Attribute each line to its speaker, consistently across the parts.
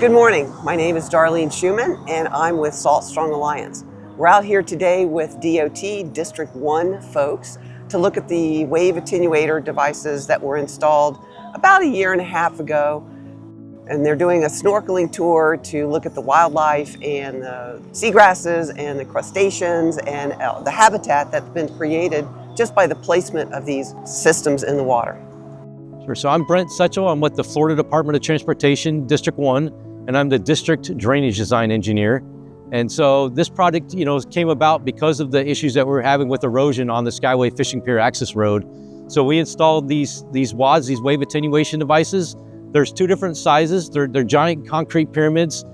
Speaker 1: Good morning. My name is Darlene Schumann, and I'm with Salt Strong Alliance. We're out here today with DOT District 1 folks to look at the wave attenuator devices that were installed about a year and a half ago. And they're doing a snorkeling tour to look at the wildlife and the seagrasses and the crustaceans and the habitat that's been created just by the placement of these systems in the water.
Speaker 2: Sure. So I'm Brent Setchell. I'm with the Florida Department of Transportation, District 1, and I'm the District Drainage Design Engineer. And so this project, came about because of the issues that we were having with erosion on the Skyway Fishing Pier access road. So we installed these WADs, these wave attenuation devices. There's two different sizes. They're giant concrete pyramids.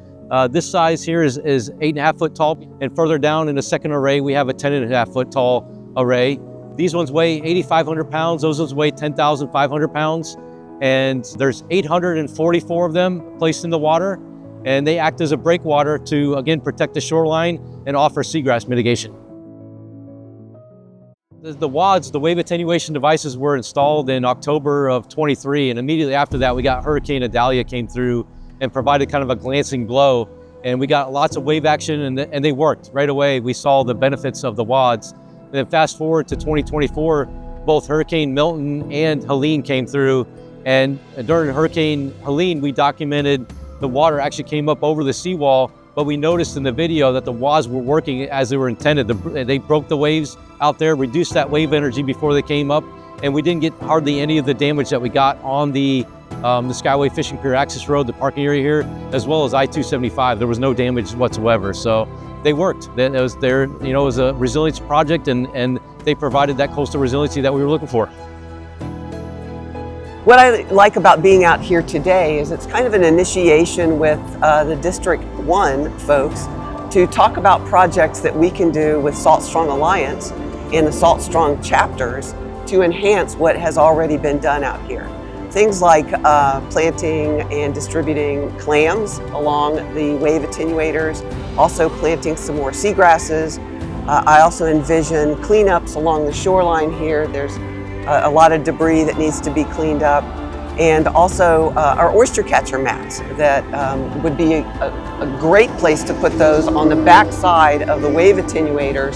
Speaker 2: This size here is 8.5 foot tall, and further down in the second array, we have a 10.5 foot tall array. These ones weigh 8,500 pounds. Those ones weigh 10,500 pounds. And there's 844 of them placed in the water, and they act as a breakwater to, again, protect the shoreline and offer seagrass mitigation. The WADs, the wave attenuation devices, were installed in October of 23, and immediately after that, we got Hurricane Idalia came through and provided kind of a glancing blow, and we got lots of wave action, and they worked. Right away, we saw the benefits of the WADs. And then fast forward to 2024, both Hurricane Milton and Helene came through, and during Hurricane Helene, we documented the water actually came up over the seawall, but we noticed in the video that the WADs were working as they were intended. They broke the waves out there, reduced that wave energy before they came up, and we didn't get hardly any of the damage that we got on the Skyway Fishing Pier access road, the parking area here, as well as I-275. There was no damage whatsoever, so they worked. It was a resilience project, and they provided that coastal resiliency that we were looking for.
Speaker 1: What I like about being out here today is it's kind of an initiation with the District 1 folks to talk about projects that we can do with Salt Strong Alliance and the Salt Strong chapters to enhance what has already been done out here. Things like planting and distributing clams along the wave attenuators, also planting some more seagrasses. I also envision cleanups along the shoreline here. There's a lot of debris that needs to be cleaned up, and also our oyster catcher mats that would be a great place to put those on the back side of the wave attenuators,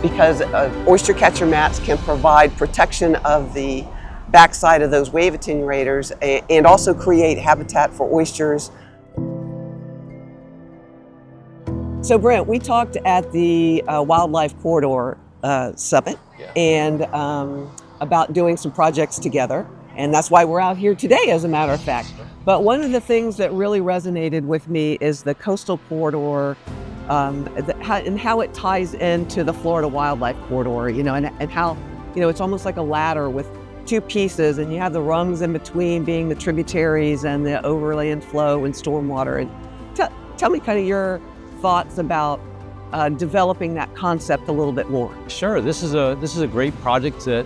Speaker 1: because oyster catcher mats can provide protection of the backside of those wave attenuators and also create habitat for oysters. So Brent, we talked at the Wildlife Corridor Summit, and about doing some projects together, and that's why we're out here today, as a matter of fact. But one of the things that really resonated with me is the coastal corridor and how it ties into the Florida Wildlife Corridor, and how, it's almost like a ladder with two pieces, and you have the rungs in between being the tributaries and the overland flow and stormwater. And tell me kind of your thoughts about developing that concept a little bit more.
Speaker 2: Sure, this is a great project that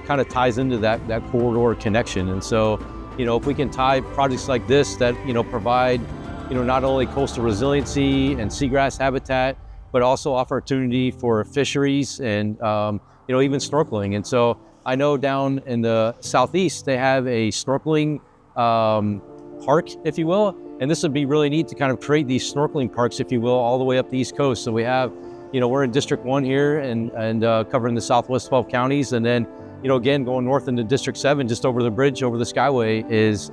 Speaker 2: kind of ties into that corridor connection. And so, if we can tie projects like this that provide not only coastal resiliency and seagrass habitat, but also opportunity for fisheries and even snorkeling. And so I know down in the southeast they have a snorkeling park, if you will. And this would be really neat to kind of create these snorkeling parks, if you will, all the way up the East Coast. So we have, we're in District 1 here and covering the Southwest 12 counties. And then, again, going north into District 7, just over the bridge, over the Skyway is,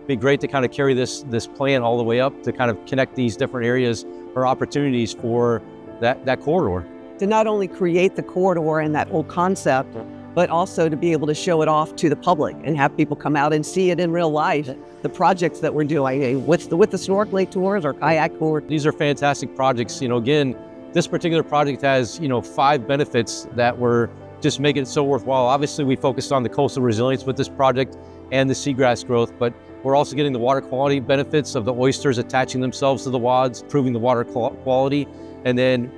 Speaker 2: be great to kind of carry this plan all the way up to kind of connect these different areas or opportunities for that corridor.
Speaker 1: To not only create the corridor and that whole concept, but also to be able to show it off to the public and have people come out and see it in real life. The projects that we're doing with the snorkeling tours or kayak tours.
Speaker 2: These are fantastic projects. Again, this particular project has, 5 benefits that were just making it so worthwhile. Obviously, we focused on the coastal resilience with this project and the seagrass growth, but we're also getting the water quality benefits of the oysters attaching themselves to the WADs, improving the water quality. And then,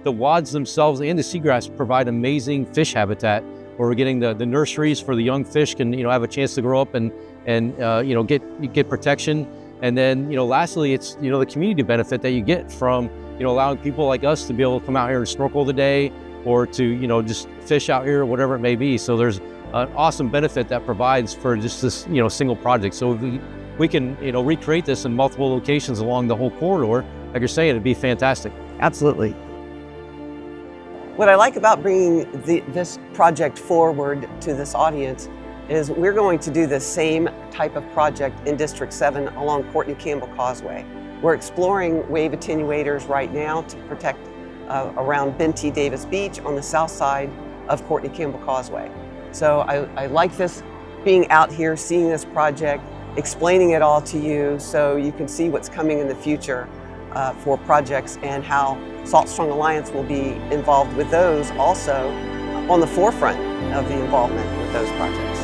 Speaker 2: the WADs themselves and the seagrass provide amazing fish habitat, where we're getting the nurseries for the young fish can have a chance to grow up and get protection. And then lastly, it's the community benefit that you get from allowing people like us to be able to come out here and snorkel the day, or to just fish out here or whatever it may be. So there's an awesome benefit that provides for just this single project. So we can, recreate this in multiple locations along the whole corridor, like you're saying, it'd be fantastic.
Speaker 1: Absolutely. What I like about bringing this project forward to this audience is we're going to do the same type of project in District 7 along Courtney Campbell Causeway. We're exploring wave attenuators right now to protect around Ben T. Davis Beach on the south side of Courtney Campbell Causeway. So I like this, being out here, seeing this project, explaining it all to you so you can see what's coming in the future for projects and how Salt Strong Alliance will be involved with those, also on the forefront of the involvement with those projects.